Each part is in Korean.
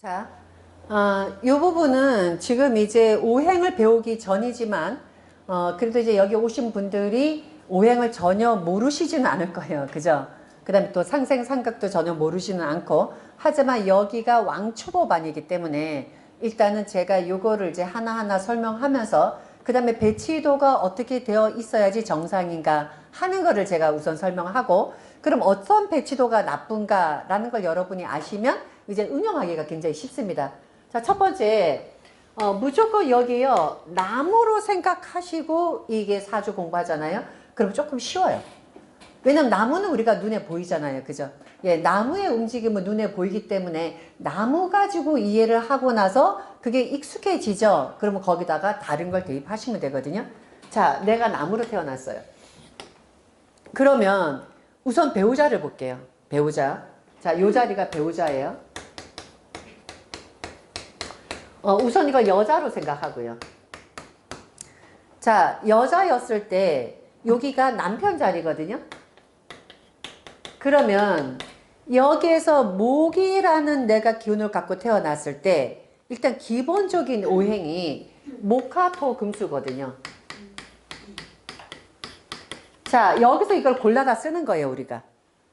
자, 이 부분은 지금 이제 오행을 배우기 전이지만, 그래도 이제 여기 오신 분들이 오행을 전혀 모르시지는 않을 거예요. 그죠? 그 다음에 또 상생상각도 전혀 모르시는 않고, 하지만 여기가 왕초보반이기 때문에 일단은 제가 요거를 이제 하나하나 설명하면서, 그 다음에 배치도가 어떻게 되어 있어야지 정상인가 하는 거를 제가 우선 설명하고, 그럼 어떤 배치도가 나쁜가라는 걸 여러분이 아시면 이제 응용하기가 굉장히 쉽습니다. 자, 첫 번째, 무조건 여기요, 나무로 생각하시고 이게 사주 공부하잖아요. 그럼 조금 쉬워요. 왜냐면 나무는 우리가 눈에 보이잖아요. 그죠? 예, 나무의 움직임은 눈에 보이기 때문에 나무 가지고 이해를 하고 나서 그게 익숙해지죠? 그러면 거기다가 다른 걸 대입하시면 되거든요. 자, 내가 나무로 태어났어요. 그러면 우선 배우자를 볼게요. 배우자. 자, 요 자리가 배우자예요. 우선 이걸 여자로 생각하고요. 자, 여자였을 때 여기가 남편 자리거든요. 그러면 여기에서 목이라는 내가 기운을 갖고 태어났을 때 일단 기본적인 오행이 목화토 금수거든요. 자, 여기서 이걸 골라다 쓰는 거예요, 우리가.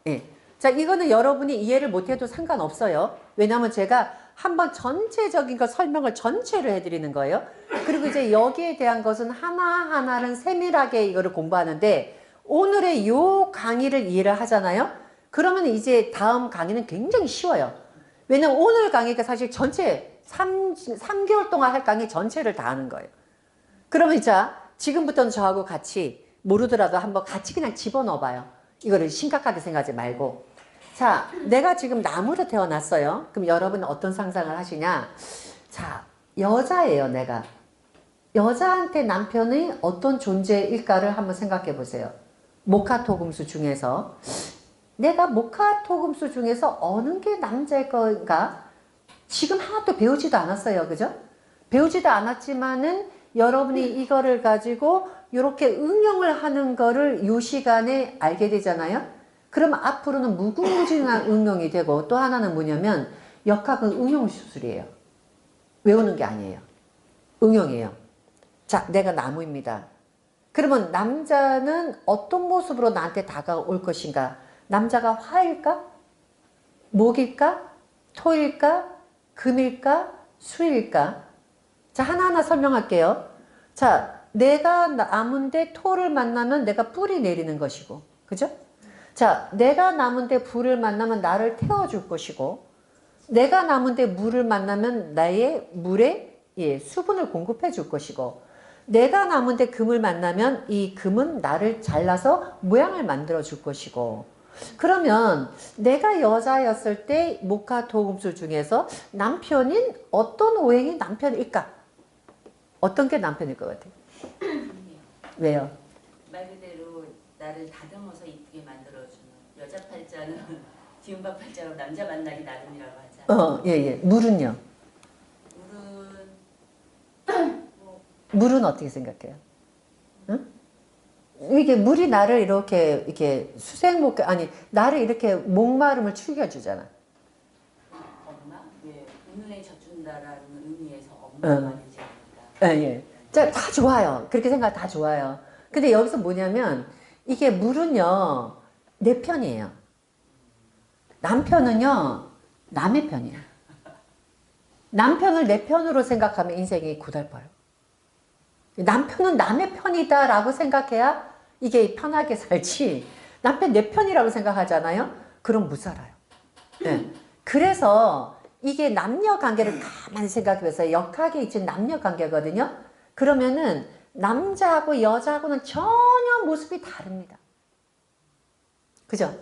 예. 자, 이거는 여러분이 이해를 못해도 상관없어요. 왜냐하면 제가 한번 전체적인 거 설명을 전체를 해드리는 거예요. 그리고 이제 여기에 대한 것은 하나하나는 세밀하게 이거를 공부하는데 오늘의 요 강의를 이해를 하잖아요. 그러면 이제 다음 강의는 굉장히 쉬워요. 왜냐면 오늘 강의가 사실 전체 3개월 동안 할 강의 전체를 다 하는 거예요. 그러면 자, 지금부터는 저하고 같이 모르더라도 한번 같이 그냥 집어넣어 봐요. 이거를 심각하게 생각하지 말고. 자, 내가 지금 나무로 태어났어요. 그럼 여러분은 어떤 상상을 하시냐? 자, 여자예요, 내가. 여자한테 남편이 어떤 존재일까를 한번 생각해 보세요. 목화토금수 중에서. 내가 목화토금수 중에서 어느 게 남자일 건가? 지금 하나도 배우지도 않았어요. 그죠? 배우지도 않았지만은 여러분이 이거를 가지고 이렇게 응용을 하는 거를 이 시간에 알게 되잖아요. 그럼 앞으로는 무궁무진한 응용이 되고 또 하나는 뭐냐면 역학은 응용 수술이에요. 외우는 게 아니에요. 응용이에요. 자, 내가 나무입니다. 그러면 남자는 어떤 모습으로 나한테 다가올 것인가? 남자가 화일까? 목일까? 토일까? 금일까? 수일까? 자, 하나하나 설명할게요. 자, 내가 나무인데 토를 만나면 내가 뿌리 내리는 것이고, 그죠? 자, 내가 나무인데 불을 만나면 나를 태워줄 것이고, 내가 나무인데 물을 만나면 나의 물에 수분을 공급해 줄 것이고, 내가 나무인데 금을 만나면 이 금은 나를 잘라서 모양을 만들어 줄 것이고, 그러면 내가 여자였을 때 목화토금수 중에서 남편인 어떤 오행이 남편일까? 어떤 게 남편일 것 같아요? 왜요? 말 그대로 나를 다듬어서 이쁘게 만들어주는 여자 팔자는 지은박 팔자로 남자 만나기 나름이라고 하잖아요. 예. 물은요? 물은 어떻게 생각해요? 응? 이게 물이 나를 이렇게 수생목, 아니, 나를 이렇게 목마름을 축여주잖아. 엄마? 왜 은은에 젖준다라는 의미에서 엄마가 되지 않는다. 예. 자, 다 좋아요. 그렇게 생각 다 좋아요. 근데 여기서 뭐냐면 이게 물은요, 내 편이에요. 남편은요, 남의 편이에요. 남편을 내 편으로 생각하면 인생이 고달파요. 남편은 남의 편이다라고 생각해야 이게 편하게 살지. 남편 내 편이라고 생각하잖아요. 그럼 못 살아요. 네. 그래서 이게 남녀 관계를 가만히 생각해 보세요. 역학에 있는 남녀 관계거든요. 그러면은 남자하고 여자하고는 전혀 모습이 다릅니다. 그죠?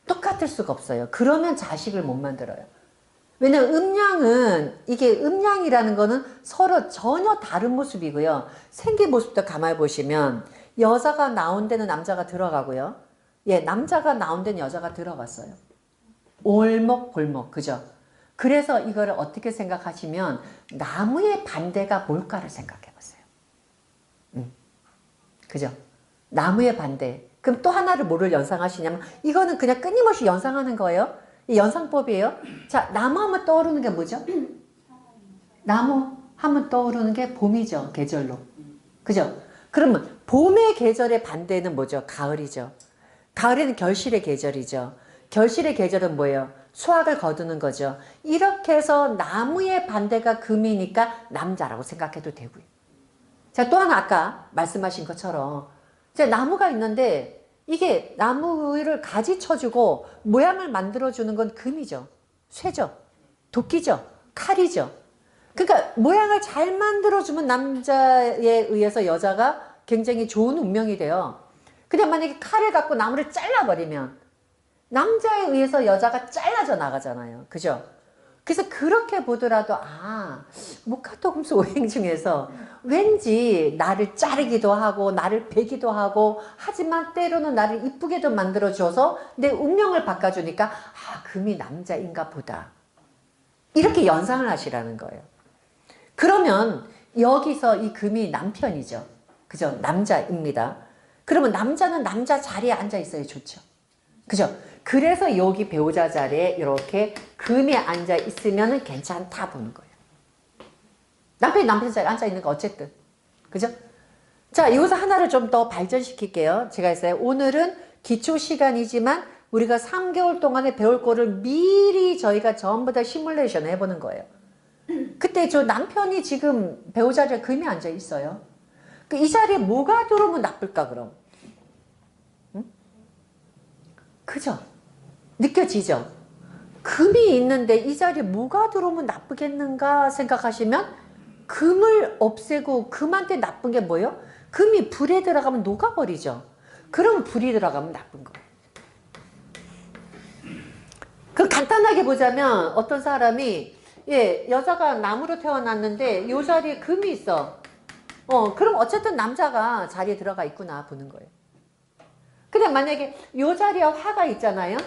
똑같을 수가 없어요. 그러면 자식을 못 만들어요. 왜냐면 음양은, 이게 음양이라는 거는 서로 전혀 다른 모습이고요. 생긴 모습도 가만히 보시면 여자가 나온 데는 남자가 들어가고요. 예, 남자가 나온 데는 여자가 들어갔어요. 올목골목, 그죠? 그래서 이거를 어떻게 생각하시면 나무의 반대가 뭘까를 생각해 보세요. 그죠? 나무의 반대. 그럼 또 하나를 뭐를 연상하시냐면 이거는 그냥 끊임없이 연상하는 거예요. 이 연상법이에요. 자, 나무 하면 떠오르는 게 뭐죠? 나무 하면 떠오르는 게 봄이죠. 계절로. 그죠? 그러면 봄의 계절의 반대는 뭐죠? 가을이죠. 가을에는 결실의 계절이죠. 결실의 계절은 뭐예요? 수확을 거두는 거죠. 이렇게 해서 나무의 반대가 금이니까 남자라고 생각해도 되고요. 자, 또 하나 아까 말씀하신 것처럼 이제 나무가 있는데 이게 나무를 가지 쳐주고 모양을 만들어주는 건 금이죠. 쇠죠. 도끼죠. 칼이죠. 그러니까 모양을 잘 만들어주면 남자에 의해서 여자가 굉장히 좋은 운명이 돼요. 근데 만약에 칼을 갖고 나무를 잘라버리면 남자에 의해서 여자가 잘라져 나가잖아요. 그죠? 그래서 그렇게 보더라도 목화토금수 오행 중에서 왠지 나를 자르기도 하고 나를 베기도 하고 하지만 때로는 나를 이쁘게도 만들어줘서 내 운명을 바꿔주니까 금이 남자인가 보다. 이렇게 연상을 하시라는 거예요. 그러면 여기서 이 금이 남편이죠. 그죠? 남자입니다. 그러면 남자는 남자 자리에 앉아 있어야 좋죠. 그죠? 그래서 여기 배우자 자리에 이렇게 금이 앉아 있으면 괜찮다 보는 거예요. 남편이 남편 자리에 앉아 있는 거 어쨌든. 그죠? 자, 여기서 하나를 좀 더 발전시킬게요. 제가 했어요. 오늘은 기초 시간이지만 우리가 3개월 동안에 배울 거를 미리 저희가 전부 다 시뮬레이션 해보는 거예요. 그때 저 남편이 지금 배우자 자리에 금이 앉아 있어요. 이 자리에 뭐가 들어오면 나쁠까 그럼? 응? 그죠? 느껴지죠? 금이 있는데 이 자리에 뭐가 들어오면 나쁘겠는가 생각하시면 금을 없애고 금한테 나쁜 게 뭐예요? 금이 불에 들어가면 녹아버리죠. 그럼 불이 들어가면 나쁜 거예요. 그 간단하게 보자면 어떤 사람이 여자가 나무로 태어났는데 이 자리에 금이 있어. 그럼 어쨌든 남자가 자리에 들어가 있구나 보는 거예요. 근데 만약에 이 자리에 화가 있잖아요.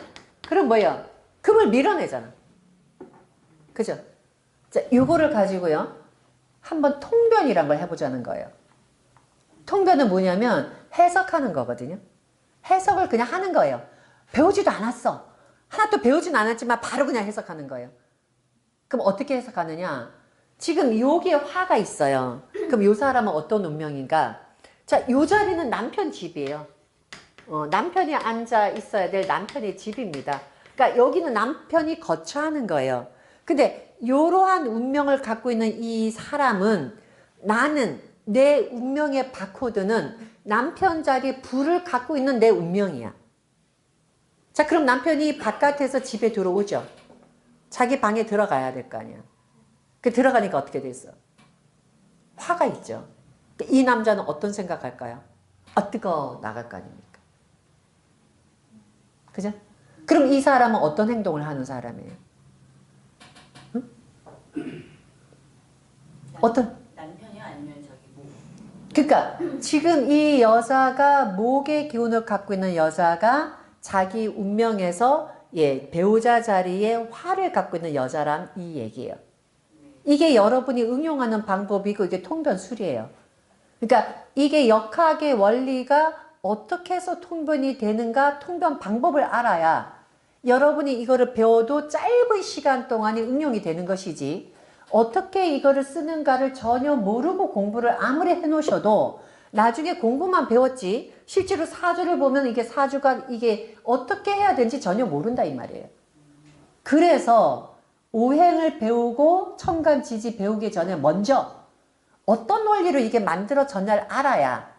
그럼 뭐예요? 금을 밀어내잖아. 그죠? 자, 요거를 가지고요. 한번 통변이란 걸 해보자는 거예요. 통변은 뭐냐면 해석하는 거거든요. 해석을 그냥 하는 거예요. 배우지도 않았어. 하나도 배우진 않았지만 바로 그냥 해석하는 거예요. 그럼 어떻게 해석하느냐? 지금 여기에 화가 있어요. 그럼 이 사람은 어떤 운명인가? 자, 이 자리는 남편 집이에요. 남편이 앉아 있어야 될 남편의 집입니다. 그러니까 여기는 남편이 거처하는 거예요. 근데 이러한 운명을 갖고 있는 이 사람은 나는 내 운명의 바코드는 남편 자리 불을 갖고 있는 내 운명이야. 자, 그럼 남편이 바깥에서 집에 들어오죠. 자기 방에 들어가야 될 거 아니야. 그 들어가니까 어떻게 됐어? 화가 있죠. 이 남자는 어떤 생각할까요? 뜨거워 나갈 거 아닙니까? 그죠? 그럼 이 사람은 어떤 행동을 하는 사람이에요? 응? 남편이 아니면 저기 뭐. 그러니까 지금 이 여자가 목의 기운을 갖고 있는 여자가 자기 운명에서 배우자 자리에 화를 갖고 있는 여자란 이 얘기예요. 이게 여러분이 응용하는 방법이고 이게 통변술이에요. 그러니까 이게 역학의 원리가 어떻게 해서 통변이 되는가 통변 방법을 알아야 여러분이 이거를 배워도 짧은 시간 동안에 응용이 되는 것이지 어떻게 이거를 쓰는가를 전혀 모르고 공부를 아무리 해놓으셔도 나중에 공부만 배웠지 실제로 사주를 보면 이게 사주가 이게 어떻게 해야 되는지 전혀 모른다 이 말이에요. 그래서 오행을 배우고 천간지지 배우기 전에 먼저 어떤 원리로 이게 만들어졌냐를 알아야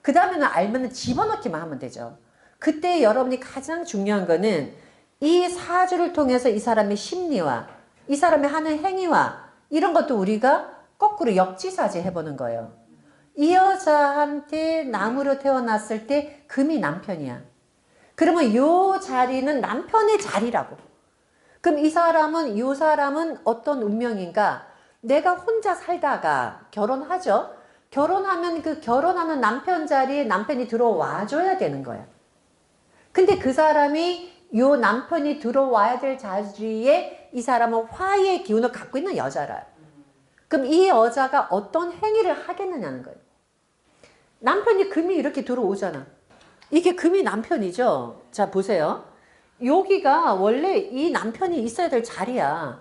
그 다음에는 알면 집어넣기만 하면 되죠. 그때 여러분이 가장 중요한 거는 이 사주를 통해서 이 사람의 심리와 이 사람이 하는 행위와 이런 것도 우리가 거꾸로 역지사지 해보는 거예요. 이 여자한테 나무로 태어났을 때 금이 남편이야. 그러면 이 자리는 남편의 자리라고. 그럼 이 사람은 어떤 운명인가? 내가 혼자 살다가 결혼하죠. 결혼하면 그 결혼하는 남편 자리에 남편이 들어와 줘야 되는 거야. 근데 그 사람이 요 남편이 들어와야 될 자리에 이 사람은 화의 기운을 갖고 있는 여자라. 그럼 이 여자가 어떤 행위를 하겠느냐는 거예요. 남편이 금이 이렇게 들어오잖아. 이게 금이 남편이죠. 자, 보세요. 여기가 원래 이 남편이 있어야 될 자리야.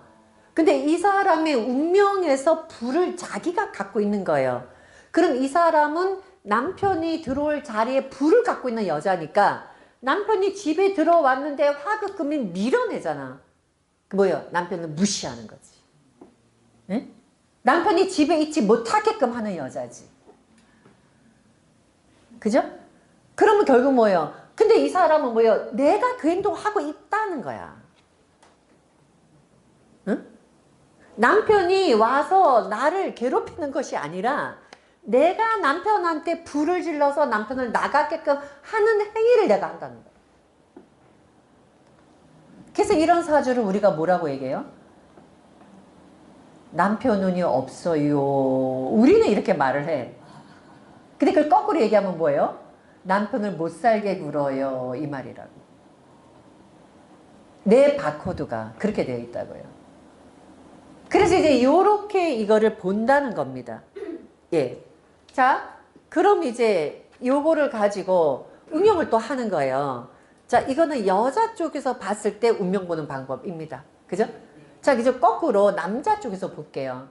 근데 이 사람의 운명에서 불을 자기가 갖고 있는 거예요. 그럼 이 사람은 남편이 들어올 자리에 불을 갖고 있는 여자니까 남편이 집에 들어왔는데 화급금이 밀어내잖아. 뭐예요? 남편을 무시하는 거지. 응? 남편이 집에 있지 못하게끔 하는 여자지. 그죠? 그러면 결국 뭐예요? 근데 이 사람은 뭐예요? 내가 그 행동을 하고 있다는 거야. 응? 남편이 와서 나를 괴롭히는 것이 아니라 내가 남편한테 불을 질러서 남편을 나가게끔 하는 행위를 내가 한다는 거야. 그래서 이런 사주를 우리가 뭐라고 얘기해요? 남편 운이 없어요. 우리는 이렇게 말을 해. 근데 그걸 거꾸로 얘기하면 뭐예요? 남편을 못 살게 굴어요. 이 말이라고. 내 바코드가 그렇게 되어 있다고요. 그래서 이제 요렇게 이거를 본다는 겁니다. 예. 자, 그럼 이제 요거를 가지고 응용을 또 하는 거예요. 자, 이거는 여자 쪽에서 봤을 때 운명 보는 방법입니다. 그죠? 자, 이제 거꾸로 남자 쪽에서 볼게요.